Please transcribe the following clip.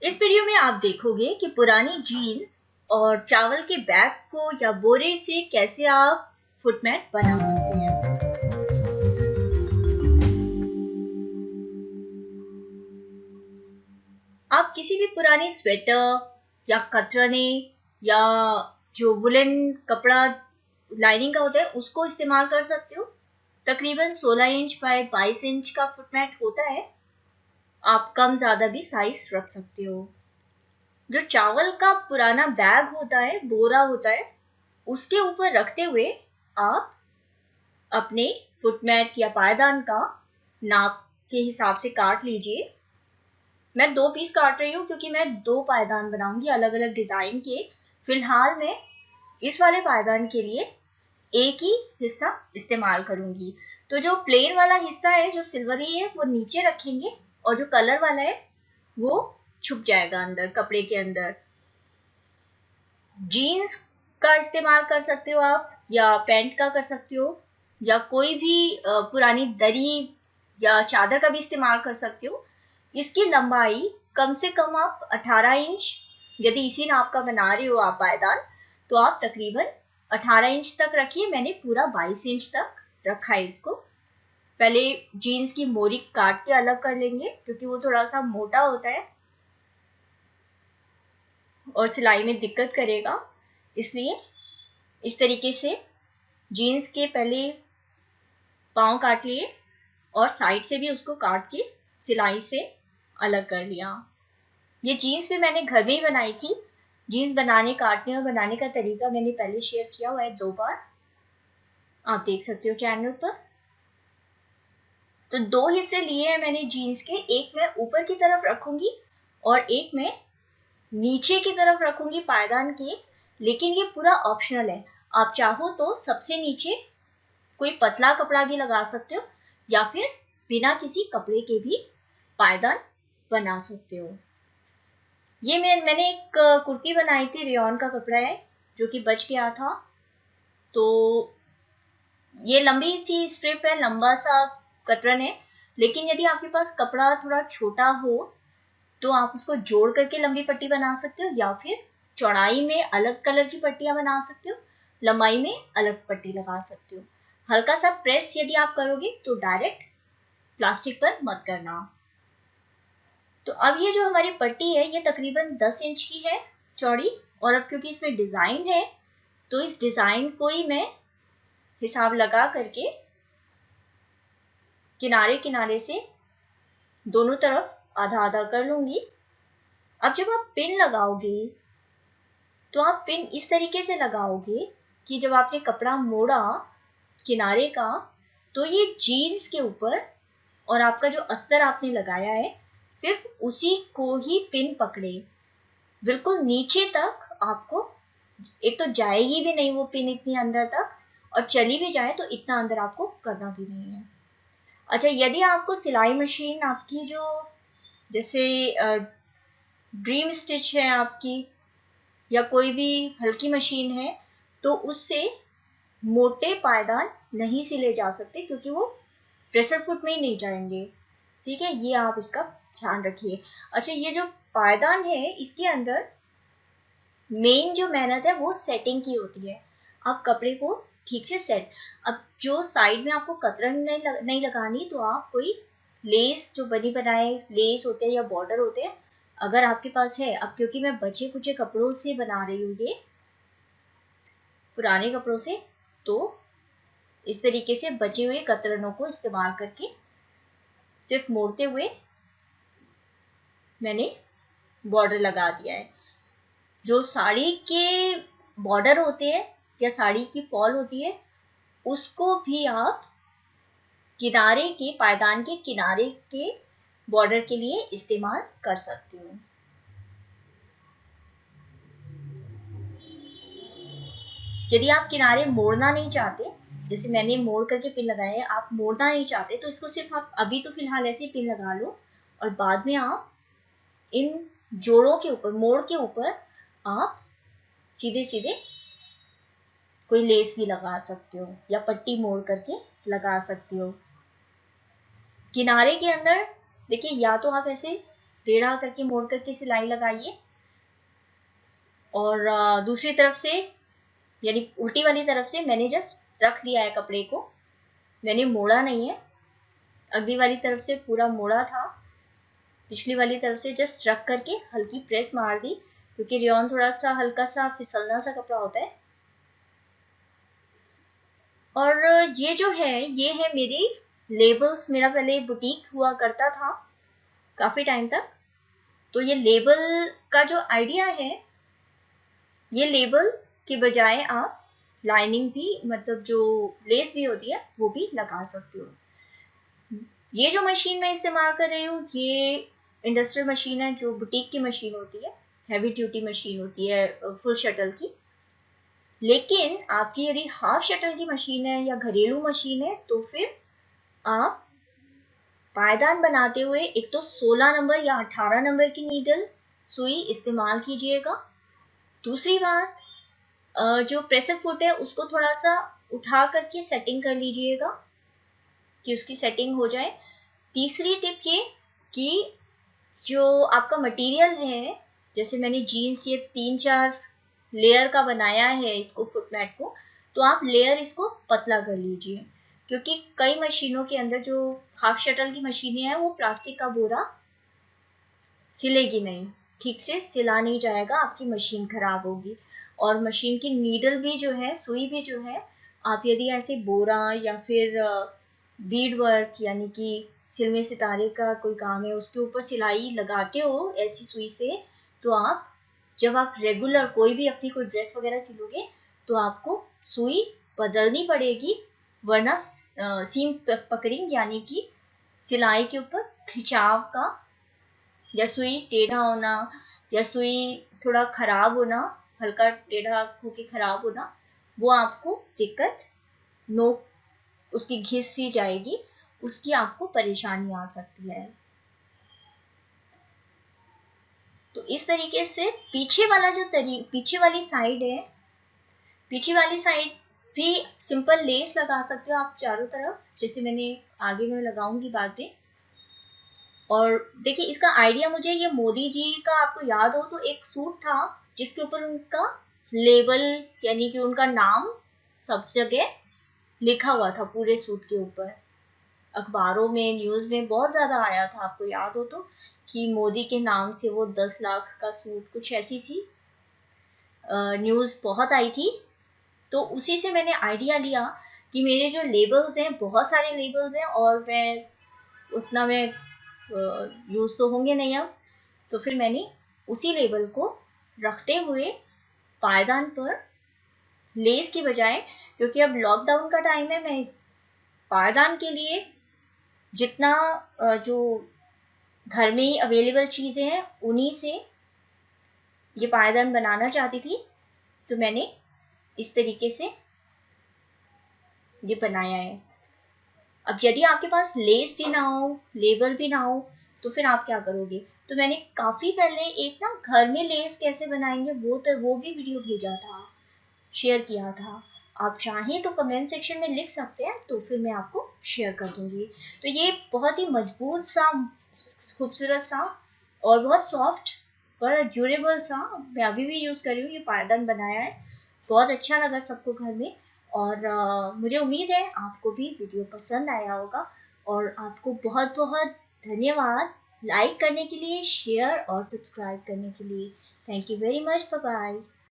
इस वीडियो में आप देखोगे कि पुरानी जीन्स और चावल के बैग को या बोरे से कैसे आप फुटमैट बना सकते हैं। आप किसी भी पुरानी स्वेटर या कतरने या जो वुलन कपड़ा लाइनिंग का होता है उसको इस्तेमाल कर सकते हो। तकरीबन 16 इंच बाय 22 इंच का फुटमैट होता है। आप कम ज्यादा भी साइज रख सकते हो। जो चावल का पुराना बैग होता है, बोरा होता है, उसके ऊपर रखते हुए आप अपने फुटमैट या पायदान का नाप के हिसाब से काट लीजिए। मैं 2 पीस काट रही हूँ क्योंकि मैं 2 पायदान बनाऊंगी अलग अलग डिजाइन के। फिलहाल मैं इस वाले पायदान के लिए एक ही हिस्सा इस्तेमाल करूंगी। तो जो प्लेन वाला हिस्सा है, जो सिल्वरी है, वो नीचे रखेंगे और जो कलर वाला है वो छुप जाएगा अंदर, कपड़े के अंदर। जीन्स का इस्तेमाल कर सकते हो आप, या पैंट का कर सकते हो, या कोई भी पुरानी दरी या चादर का भी इस्तेमाल कर सकते हो। इसकी लंबाई कम से कम आप 18 इंच, यदि इसी नाप का बना रहे हो आप पायदान, तो आप तकरीबन 18 इंच तक रखिए। मैंने पूरा 22 इंच तक रखा है इसको। पहले जीन्स की मोरी काट के अलग कर लेंगे क्योंकि वो थोड़ा सा मोटा होता है और सिलाई में दिक्कत करेगा, इसलिए इस तरीके से जीन्स के पहले पाँव काट लिए और साइड से भी उसको काट के सिलाई से अलग कर लिया। ये जीन्स भी मैंने घर में ही बनाई थी। जीन्स बनाने, काटने और बनाने का तरीका मैंने पहले शेयर किया हुआ है 2 बार, आप देख सकते हो चैनल पर। तो 2 हिस्से लिए हैं मैंने जीन्स के, एक मैं ऊपर की तरफ रखूंगी और एक मैं नीचे की तरफ रखूंगी पायदान के। लेकिन ये पूरा ऑप्शनल है, आप चाहो तो सबसे नीचे कोई पतला कपड़ा भी लगा सकते हो या फिर बिना किसी कपड़े के भी पायदान बना सकते हो। ये मैंने एक कुर्ती बनाई थी, रेयॉन का कपड़ा है जो कि बच गया था। तो ये लंबी सी स्ट्रिप है, लंबा सा कतरन है। लेकिन यदि आपके पास कपड़ा थोड़ा छोटा हो तो आप उसको जोड़ करके लंबी पट्टी बना सकते हो, या फिर चौड़ाई में अलग कलर की पट्टियां बना सकते हो, लंबाई में अलग पट्टी लगा सकते हो। हल्का सा प्रेस यदि आप करोगे तो डायरेक्ट प्लास्टिक पर मत करना। तो अब ये जो हमारी पट्टी है ये तकरीबन 10 इंच की है चौड़ी, और अब क्योंकि इसमें डिजाइन है तो इस डिजाइन को ही मैं हिसाब लगा करके किनारे किनारे से दोनों तरफ आधा आधा कर लूंगी। अब जब आप पिन लगाओगे तो आप पिन इस तरीके से लगाओगे कि जब आपने कपड़ा मोड़ा किनारे का तो ये जीन्स के ऊपर और आपका जो अस्तर आपने लगाया है सिर्फ उसी को ही पिन पकड़े। बिल्कुल नीचे तक आपको, एक तो जाएगी भी नहीं वो पिन इतनी अंदर तक, और चली भी जाए तो इतना अंदर आपको करना भी नहीं है। अच्छा, यदि आपको सिलाई मशीन आपकी जो जैसे ड्रीम स्टिच है आपकी, या कोई भी हल्की मशीन है, तो उससे मोटे पायदान नहीं सिले जा सकते क्योंकि वो प्रेशर फुट में ही नहीं जाएंगे। ठीक है, ये आप इसका ध्यान रखिए। अच्छा, ये जो पायदान है इसके अंदर मेन जो मेहनत है वो सेटिंग की होती है। आप कपड़े को ठीक से सेट, अब जो साइड में आपको कतरन नहीं लगानी तो आप कोई लेस, जो बनी बनाए लेस होते हैं या बॉर्डर होते हैं, अगर आपके पास है। अब क्योंकि मैं बचे कुचे कपड़ों से बना रही हूँ, ये पुराने कपड़ों से, तो इस तरीके से बचे हुए कतरनों को इस्तेमाल करके सिर्फ मोड़ते हुए मैंने बॉर्डर लगा दिया है। जो साड़ी के बॉर्डर होते हैं या साड़ी की फॉल होती है उसको भी आप किनारे के, पायदान के किनारे के बॉर्डर के लिए इस्तेमाल कर सकते हो। यदि आप किनारे मोड़ना नहीं चाहते, जैसे मैंने मोड़ करके पिन लगाए हैं, आप मोड़ना नहीं चाहते तो इसको सिर्फ आप अभी तो फिलहाल ऐसे ही पिन लगा लो और बाद में आप इन जोड़ों के ऊपर, मोड़ के ऊपर आप सीधे सीधे कोई लेस भी लगा सकते हो या पट्टी मोड़ करके लगा सकते हो। किनारे के अंदर देखिए, या तो आप ऐसे टेढ़ा करके मोड़ करके सिलाई लगाइए और दूसरी तरफ से यानी उल्टी वाली तरफ से मैंने जस्ट रख दिया है कपड़े को, मैंने मोड़ा नहीं है। अगली वाली तरफ से पूरा मोड़ा था, पिछली वाली तरफ से जस्ट रख करके हल्की प्रेस मार दी, क्योंकि रेयॉन थोड़ा सा हल्का सा फिसलना सा कपड़ा होता है। और ये जो है ये है मेरी लेबल्स। मेरा पहले बुटीक हुआ करता था काफी टाइम तक, तो ये लेबल का जो आइडिया है, ये लेबल के बजाय आप लाइनिंग भी, मतलब जो लेस भी होती है वो भी लगा सकते हो। ये जो मशीन मैं इस्तेमाल कर रही हूँ ये इंडस्ट्रियल मशीन है, जो बुटीक की मशीन होती है, हैवी ड्यूटी मशीन होती है फुल शटल की। लेकिन आपकी यदि हाफ शटल की मशीन है या घरेलू मशीन है तो फिर आप पायदान बनाते हुए एक तो 16 नंबर या 18 नंबर की नीडल सुई इस्तेमाल कीजिएगा। दूसरी बात, जो प्रेसर फुट है उसको थोड़ा सा उठा करके सेटिंग कर लीजिएगा कि उसकी सेटिंग हो जाए। तीसरी टिप ये कि जो आपका मटेरियल है, जैसे मैंने जीन्स ये 3-4 लेयर का बनाया है इसको, फुट मैट को, तो आप लेयर इसको पतला कर लीजिए, क्योंकि कई मशीनों के अंदर, जो हाफ शटल की मशीनें हैं, वो प्लास्टिक का बोरा सिलेगी नहीं, ठीक से सिला नहीं जाएगा, आपकी मशीन खराब होगी। और मशीन की नीडल भी जो है, सुई भी जो है, आप यदि ऐसे बोरा या फिर बीड वर्क यानी कि सिलवे सितारे का कोई काम है उसके ऊपर सिलाई लगाते हो ऐसी सुई से, तो आप जब आप रेगुलर कोई भी अपनी कोई ड्रेस वगैरह सिलोगे तो आपको सुई बदलनी पड़ेगी, वरना सीम पकड़िंग यानी कि सिलाई के ऊपर खिंचाव का, या सुई टेढ़ा होना या सुई थोड़ा खराब होना, हल्का टेढ़ा होके खराब होना, वो आपको दिक्कत, नोक उसकी घिस सी जाएगी, उसकी आपको परेशानी आ सकती है। तो इस तरीके से पीछे वाला जो पीछे वाली साइड है, पीछे वाली साइड भी सिंपल लेस लगा सकते हो आप चारों तरफ, जैसे मैंने आगे में लगाऊंगी बातें। और देखिए इसका आइडिया मुझे ये मोदी जी का, आपको याद हो तो एक सूट था जिसके ऊपर उनका लेबल यानी कि उनका नाम सब जगह लिखा हुआ था पूरे सूट के ऊपर, अखबारों में न्यूज़ में बहुत ज़्यादा आया था, आपको याद हो तो, कि मोदी के नाम से वो 10 लाख का सूट, कुछ ऐसी सी न्यूज़ बहुत आई थी। तो उसी से मैंने आइडिया लिया कि मेरे जो लेबल्स हैं, बहुत सारे लेबल्स हैं और मैं उतना मैं यूज़ तो होंगे नहीं अब, तो फिर मैंने उसी लेबल को रखते हुए पायदान पर लेस की बजाय, क्योंकि अब लॉकडाउन का टाइम है, मैं इस पायदान के लिए जितना जो घर में ही अवेलेबल चीज़ें हैं उन्हीं से ये पायदान बनाना चाहती थी, तो मैंने इस तरीके से ये बनाया है। अब यदि आपके पास लेस भी ना हो, लेबल भी ना हो, तो फिर आप क्या करोगे? तो मैंने काफ़ी पहले एक ना घर में लेस कैसे बनाएंगे वो भी वीडियो भेजा था, शेयर किया था। आप चाहें तो कमेंट सेक्शन में लिख सकते हैं, तो फिर मैं आपको शेयर कर दूंगी। तो ये बहुत ही मजबूत सा, खूबसूरत सा और बहुत सॉफ्ट पर ड्यूरेबल सा, मैं अभी भी यूज़ कर रही हूँ, ये पायदान बनाया है, बहुत अच्छा लगा सबको घर में। और मुझे उम्मीद है आपको भी वीडियो पसंद आया होगा, और आपको बहुत बहुत धन्यवाद लाइक करने के लिए, शेयर और सब्सक्राइब करने के लिए। Thank you very much, bye bye.